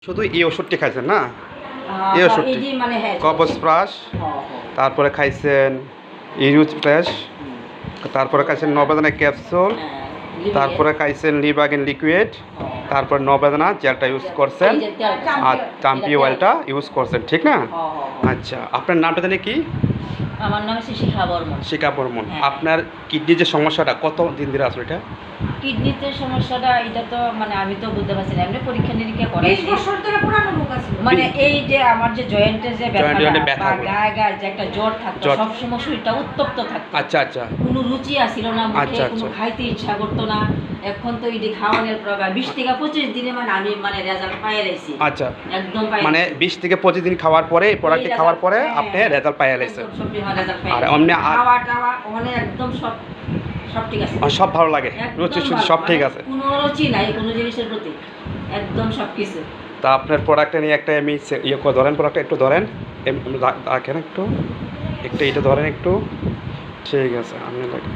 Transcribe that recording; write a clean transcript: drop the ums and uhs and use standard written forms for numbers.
শুধু এই ওষুধটি খাইছেন না? এই ওষুধটি মানে কবজ প্লাস, তারপরে খাইছেন ইউজ প্লাস, তারপরে খাইছেন নবেদনা ক্যাপসুল, তারপরে খাইছেন লিভাগিন লিকুইড, তারপর নবেদনা জেলটা ইউজ করছেন আর চাম্পি অয়েলটা ইউজ করছেন, ঠিক না? আচ্ছা, আপনার নামটা জানি কি? আমার নাম হচ্ছে শিখা বর্মন। শিখা বর্মন। আপনার কিডনির যে সমস্যাটা কত দিন ধরে আসলে এটা? কিডনিতে সমস্যাটা এটা তো মানে আমি তো বুঝতে পারছি না, এমনি পরীক্ষা নিরীক্ষা করাই 20 বছর ধরে পুরানো রোগ আছে। মানে এই যে আমার যে জয়েন্টের যে জয়েন্টে ব্যথা ব্যথা, গায়ে গায়ে যে একটা জ্বর থাকতো, সব সময় শরীরটা উত্তপ্ত থাকতো। আচ্ছা আচ্ছা, কোনো রুচি আসিল না মুখে, কোনো খাইতে ইচ্ছা করতো না। এখন তো এই যে খাওয়ানোর প্রোগ্রাম 20 থেকে 25 দিনে মানে আমি মানে রেজাল্ট পাইয়ে লাইছি। আচ্ছা, একদম পাইয়ে মানে 20 থেকে 25 দিন খাওয়ার পরে প্রোডাক্টটি খাওয়ার পরে আপনি রেজাল্ট পাইয়ে লাইছেন। আর অমনি খাওয়া টাওয়া ওখানে একদম সব ঠিক আছে, সব ভালো লাগে, রুচি সুচি সব ঠিক আছে, কোনো রুচি নাই কোনো জিনিসের প্রতি, একদম সব কিছু। তা আপনার প্রোডাক্টটা নিয়ে একটা আমি ইয়ে করে ধরেন, প্রোডাক্টটা একটু ধরেন, রাখেন একটু, এটা ধরেন একটু, ঠিক আছে, আপনি লাগে